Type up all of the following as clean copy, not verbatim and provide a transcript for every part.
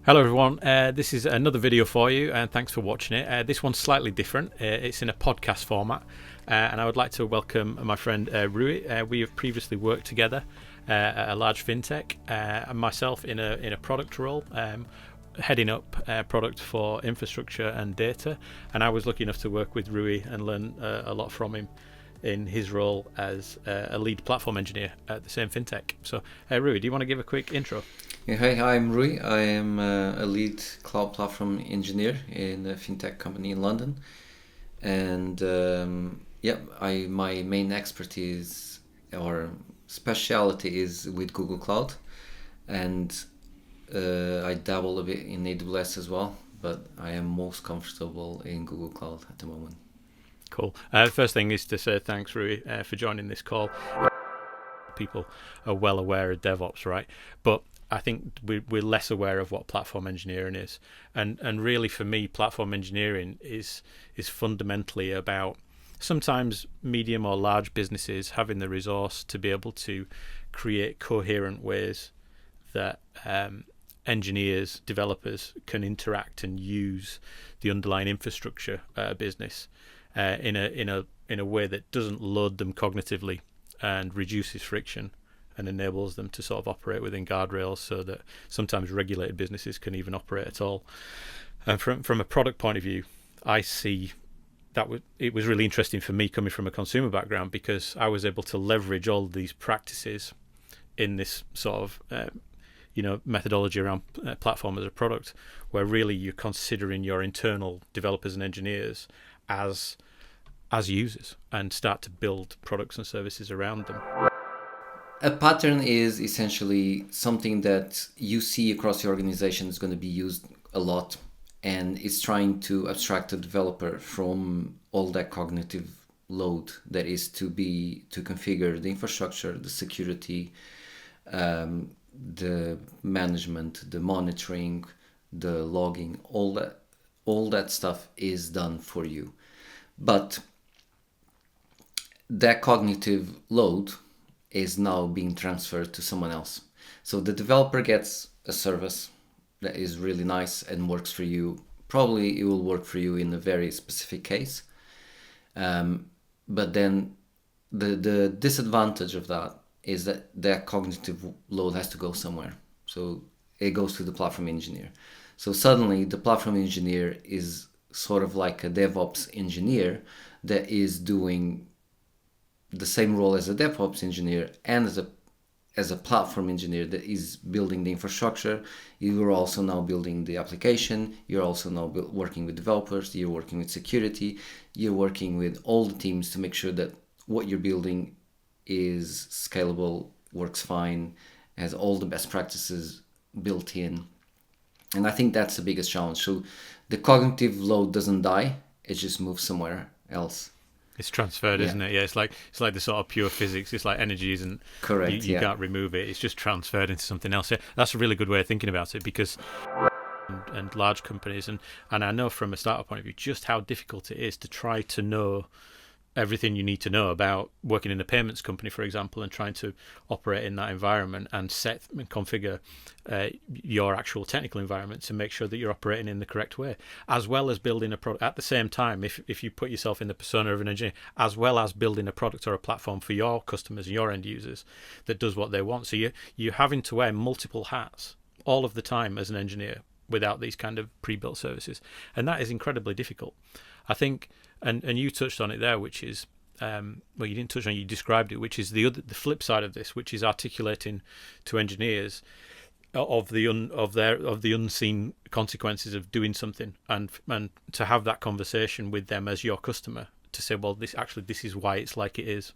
Hello everyone, this is another video for you and thanks for watching it. This one's slightly different, it's in a podcast format and I would like to welcome my friend Rui. We have previously worked together at a large fintech and myself in a product role, heading up product for infrastructure and data, and I was lucky enough to work with Rui and learn a lot from him in his role as a lead platform engineer at the same fintech. So Rui, do you want to give a quick intro? Yeah, hi, I'm Rui. I am a lead cloud platform engineer in a fintech company in London, and my main expertise or specialty is with Google Cloud, and I dabble a bit in AWS as well, but I am most comfortable in Google Cloud at the moment. Cool. First thing is to say thanks, Rui, for joining this call. People are well aware of DevOps, right? But I think we're less aware of what platform engineering is, and really for me, platform engineering is fundamentally about sometimes medium or large businesses having the resource to be able to create coherent ways that engineers, developers can interact and use the underlying infrastructure business in a way that doesn't load them cognitively and reduces friction and enables them to sort of operate within guardrails so that sometimes regulated businesses can even operate at all. And from a product point of view, I see that it was really interesting for me coming from a consumer background, because I was able to leverage all these practices in this sort of methodology around platform as a product, where really you're considering your internal developers and engineers as users and start to build products and services around them. A pattern is essentially something that you see across the organization is going to be used a lot, and it's trying to abstract the developer from all that cognitive load that is to configure the infrastructure, the security, the management, the monitoring, the logging, all that stuff is done for you. But that cognitive load is now being transferred to someone else. So the developer gets a service that is really nice and works for you. Probably it will work for you in a very specific case. But then the disadvantage of that is that cognitive load has to go somewhere. So it goes to the platform engineer. So suddenly the platform engineer is sort of like a DevOps engineer that is doing the same role as a DevOps engineer and as a platform engineer that is building the infrastructure. You're also now building the application. You're also now working with developers. You're working with security. You're working with all the teams to make sure that what you're building is scalable, works fine, has all the best practices built in. And I think that's the biggest challenge. So the cognitive load doesn't die; it just moves somewhere else. It's transferred, isn't it? Yeah, it's like the sort of pure physics. It's like energy isn't correct. You can't remove it. It's just transferred into something else. Yeah, that's a really good way of thinking about it, because and large companies and I know from a startup point of view just how difficult it is to try to know everything you need to know about working in a payments company, for example, and trying to operate in that environment and set and configure your actual technical environment to make sure that you're operating in the correct way, as well as building a product at the same time. If you put yourself in the persona of an engineer, as well as building a product or a platform for your customers and your end users that does what they want. So you're having to wear multiple hats all of the time as an engineer without these kind of pre-built services, and that is incredibly difficult, I think. And you touched on it there, which is you didn't touch on it, you described it, which is the flip side of this, which is articulating to engineers of the unseen consequences of doing something, and to have that conversation with them as your customer to say, well, this is why it's like it is.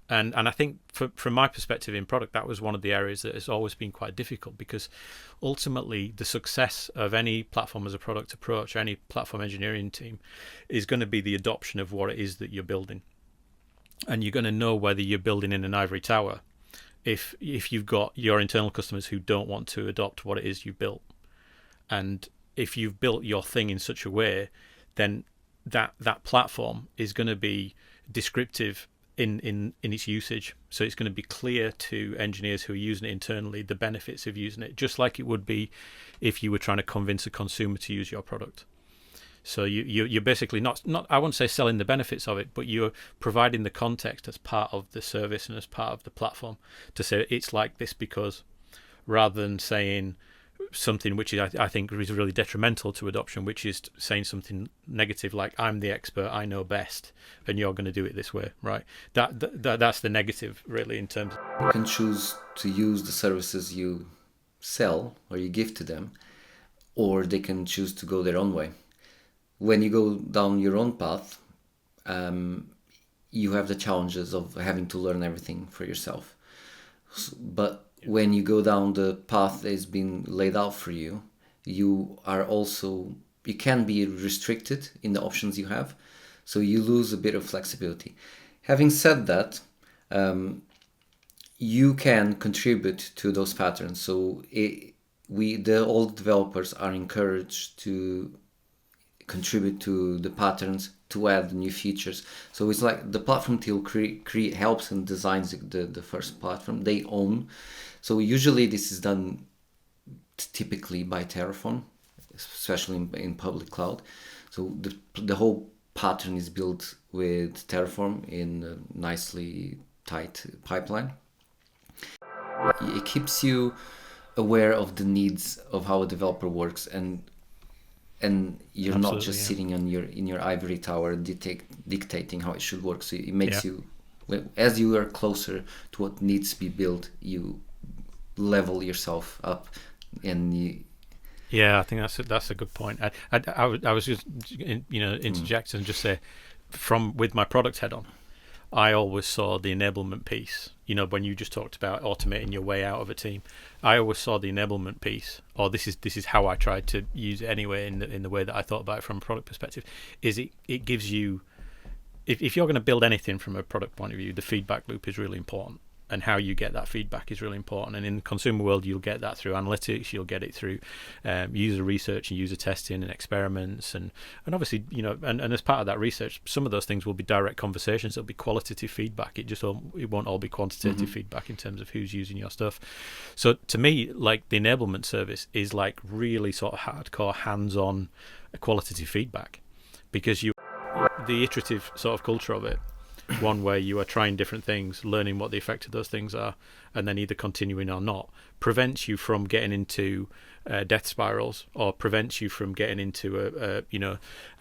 And I think from my perspective in product, that was one of the areas that has always been quite difficult, because ultimately the success of any platform as a product approach, or any platform engineering team, is going to be the adoption of what it is that you're building. And you're going to know whether you're building in an ivory tower if you've got your internal customers who don't want to adopt what it is you built. And if you've built your thing in such a way, then that platform is going to be descriptive in its usage. So it's going to be clear to engineers who are using it internally the benefits of using it, just like it would be if you were trying to convince a consumer to use your product. So you're basically not I won't say selling the benefits of it, but you're providing the context as part of the service and as part of the platform to say it's like this because, rather than saying something which is, I think is really detrimental to adoption, which is saying something negative like I'm the expert, I know best, and you're going to do it this way, right? That's the negative really in terms. You can choose to use the services you sell or you give to them, or they can choose to go their own way. When you go down your own path, you have the challenges of having to learn everything for yourself. But when you go down the path that has been laid out for you, you can be restricted in the options you have, so you lose a bit of flexibility. Having said that, you can contribute to those patterns. So all developers are encouraged to contribute to the patterns, to add new features. So it's like the platform team helps and designs the first platform they own. So usually this is done typically by Terraform, especially in public cloud. So the whole pattern is built with Terraform in a nicely tight pipeline. It keeps you aware of the needs of how a developer works, and you're not just sitting in your ivory tower dictating how it should work. So it makes you, as you are closer to what needs to be built, you level yourself up, and I think that's a good point. I was just interject and just say, with my product head on, I always saw the enablement piece. When you just talked about automating your way out of a team, I always saw the enablement piece, or this is how I tried to use it anyway in the way that I thought about it from a product perspective, is it gives you, if you're going to build anything from a product point of view, the feedback loop is really important. And how you get that feedback is really important. And in the consumer world, you'll get that through analytics, you'll get it through user research and user testing and experiments. And obviously, and as part of that research, some of those things will be direct conversations. There'll be qualitative feedback. It won't all be quantitative feedback in terms of who's using your stuff. So to me, like the enablement service is like really sort of hardcore, hands-on qualitative feedback, because the iterative sort of culture of it, one where you are trying different things, learning what the effect of those things are, and then either continuing or not, prevents you from getting into death spirals, or prevents you from getting into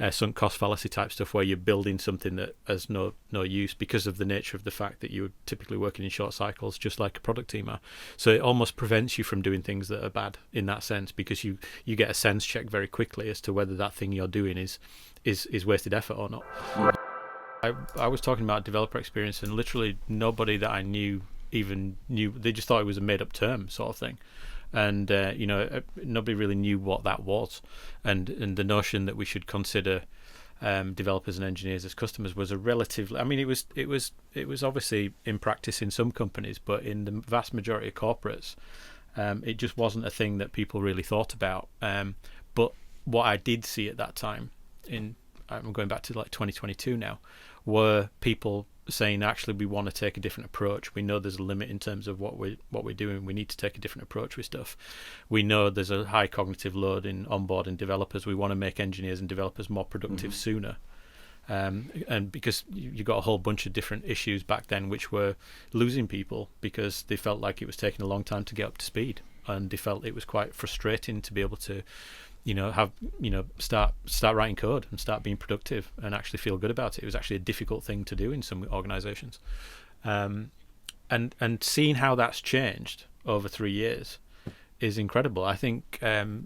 a sunk cost fallacy type stuff where you're building something that has no use because of the nature of the fact that you're typically working in short cycles, just like a product team are. So it almost prevents you from doing things that are bad in that sense, because you get a sense check very quickly as to whether that thing you're doing is wasted effort or not. I was talking about developer experience, and literally nobody that I knew even knew. They just thought it was a made-up term sort of thing, and nobody really knew what that was. And the notion that we should consider developers and engineers as customers was a relatively. I mean, it was obviously in practice in some companies, but in the vast majority of corporates, it just wasn't a thing that people really thought about. But what I did see at that time, I'm going back to like 2022 now, were people saying, actually, we want to take a different approach. We know there's a limit in terms of what we're doing. We need to take a different approach with stuff. We know there's a high cognitive load in onboarding developers. We want to make engineers and developers more productive sooner. And because you got a whole bunch of different issues back then which were losing people because they felt like it was taking a long time to get up to speed, and they felt it was quite frustrating to be able to start writing code and start being productive and actually feel good about it. It was actually a difficult thing to do in some organizations. And seeing how that's changed over 3 years is incredible. I think there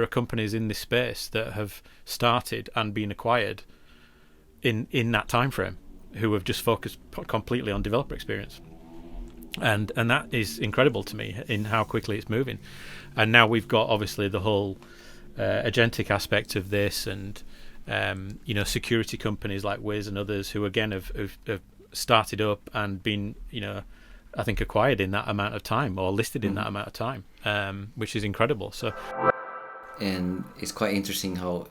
are companies in this space that have started and been acquired in that time frame who have just focused completely on developer experience. And that is incredible to me in how quickly it's moving. And now we've got obviously the whole agentic aspect of this, and security companies like Wiz and others who again have started up and been I think acquired in that amount of time, or listed in that amount of time, which is incredible. So, and it's quite interesting how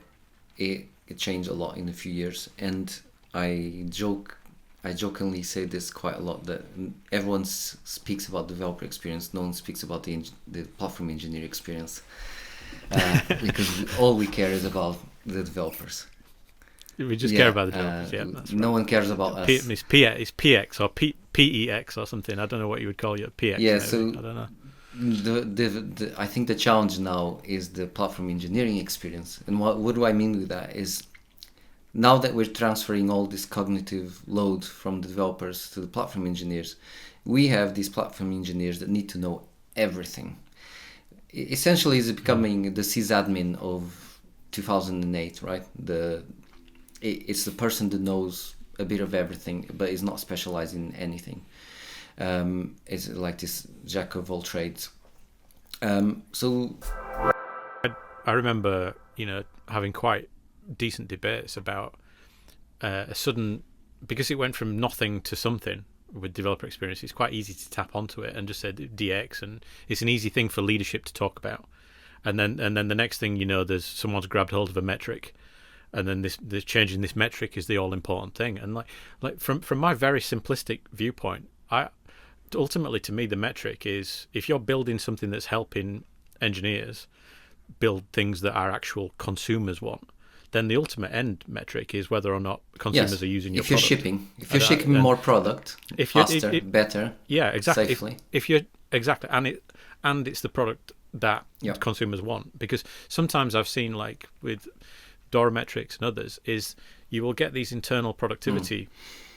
it changed a lot in a few years. And I joke, I jokingly say this quite a lot, that everyone speaks about developer experience. No one speaks about the platform engineer experience, because all we care is about the developers. We just care about the developers. Yeah, that's no right. one cares about us. It's PX or PEX or something. I don't know what you would call your PX. Yeah, maybe. so I don't know. I think the challenge now is the platform engineering experience. And what do I mean with that is, now that we're transferring all this cognitive load from the developers to the platform engineers, we have these platform engineers that need to know everything. Essentially, it's becoming the sysadmin of 2008, right? It's the person that knows a bit of everything, but is not specialized in anything. It's like this jack of all trades. So I remember, having quite decent debates about a sudden, because it went from nothing to something with developer experience. It's quite easy to tap onto it and just say DX, and it's an easy thing for leadership to talk about. And then the next thing you know, there's someone's grabbed hold of a metric, and then this changing this metric is the all important thing. And like from my very simplistic viewpoint, ultimately to me the metric is, if you're building something that's helping engineers build things that our actual consumers want, then the ultimate end metric is whether or not consumers are using your product. If you're shipping more product, faster, better, yeah, exactly. Safely. If you're exactly, and it's the product that consumers want, because sometimes I've seen, like with Dora metrics and others, is you will get these internal productivity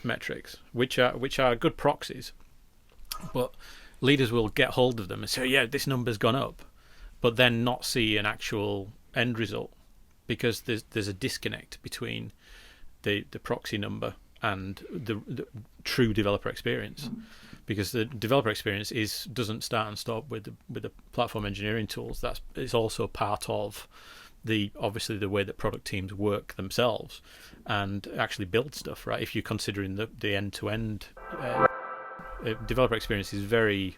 metrics, which are good proxies, but leaders will get hold of them and say, yeah, this number's gone up, but then not see an actual end result, because there's a disconnect between the proxy number and the true developer experience, because the developer experience doesn't start and stop with the platform engineering tools. It's also part of obviously the way that product teams work themselves and actually build stuff, right? If you're considering the end-to-end developer experience is very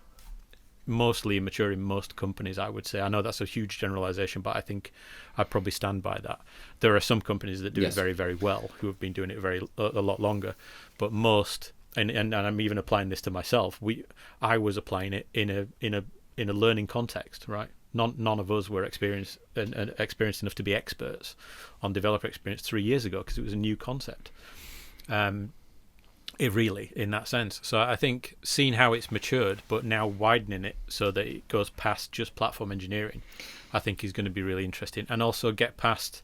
mostly immature in most companies, I would say. I know that's a huge generalization, but I think I'd probably stand by that. There are some companies that do it very, very well, who have been doing it a lot longer, but most, and I'm even applying this to myself, I was applying it in a learning context, right? None of us were experienced enough to be experts on developer experience 3 years ago, because it was a new concept. Really, in that sense. So I think seeing how it's matured, but now widening it so that it goes past just platform engineering, I think is going to be really interesting, and also get past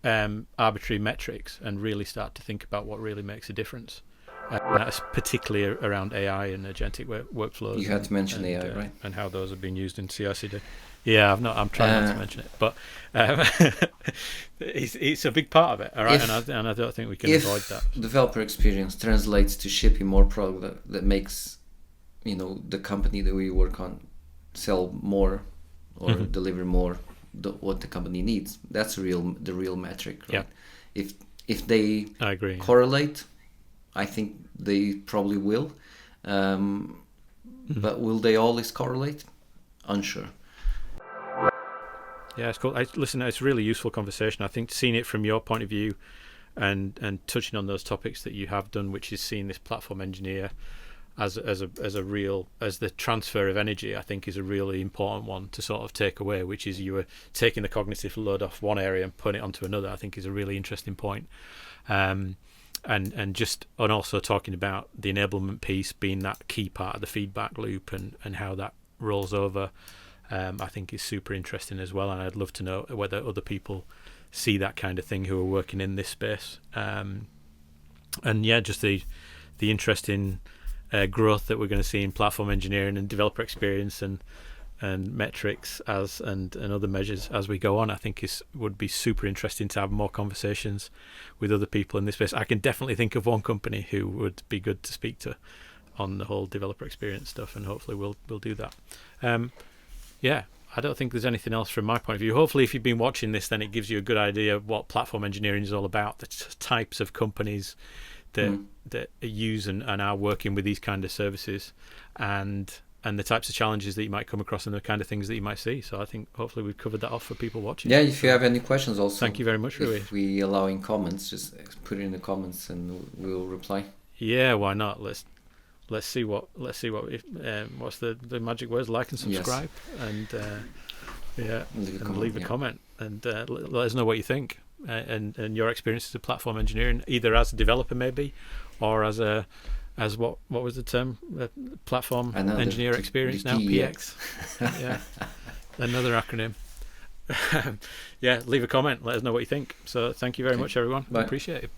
arbitrary metrics and really start to think about what really makes a difference. And that's particularly around AI and agentic workflows. You had to mention AI, right? And how those have been used in CI/CD. Yeah, I'm trying not to mention it, but it's a big part of it, all right? And I don't think we can avoid that. If developer experience translates to shipping more product that makes, the company that we work on sell more or deliver more what the company needs, that's the real metric, right? Yeah. If they correlate, I think they probably will, but will they always correlate? Unsure. Yeah, it's cool. Listen, it's a really useful conversation. I think seeing it from your point of view and touching on those topics that you have done, which is seeing this platform engineer as the transfer of energy, I think is a really important one to sort of take away, which is you are taking the cognitive load off one area and putting it onto another. I think is a really interesting point. And also talking about the enablement piece being that key part of the feedback loop and how that rolls over. I think is super interesting as well, and I'd love to know whether other people see that kind of thing who are working in this space. And yeah, just the interesting growth that we're going to see in platform engineering and developer experience and metrics and other measures as we go on. I think would be super interesting to have more conversations with other people in this space. I can definitely think of one company who would be good to speak to on the whole developer experience stuff, and hopefully we'll do that. Yeah, I don't think there's anything else from my point of view. Hopefully, if you've been watching this, then it gives you a good idea of what platform engineering is all about, the types of companies that use and are working with these kind of services, and and the types of challenges that you might come across and the kind of things that you might see. So I think hopefully we've covered that off for people watching. Yeah, if you have any questions also. Thank you very much, Rui. If we allow in comments, just put it in the comments and we'll reply. Yeah, why not? Let's see what what's the magic words, like and subscribe, and leave a comment, and let us know what you think, and your experiences of platform engineering, either as a developer maybe, or as what was the term, platform engineer experience now, PX. Yeah, another acronym. Yeah, leave a comment, let us know what you think. So thank you very much, everyone. Bye. Appreciate it.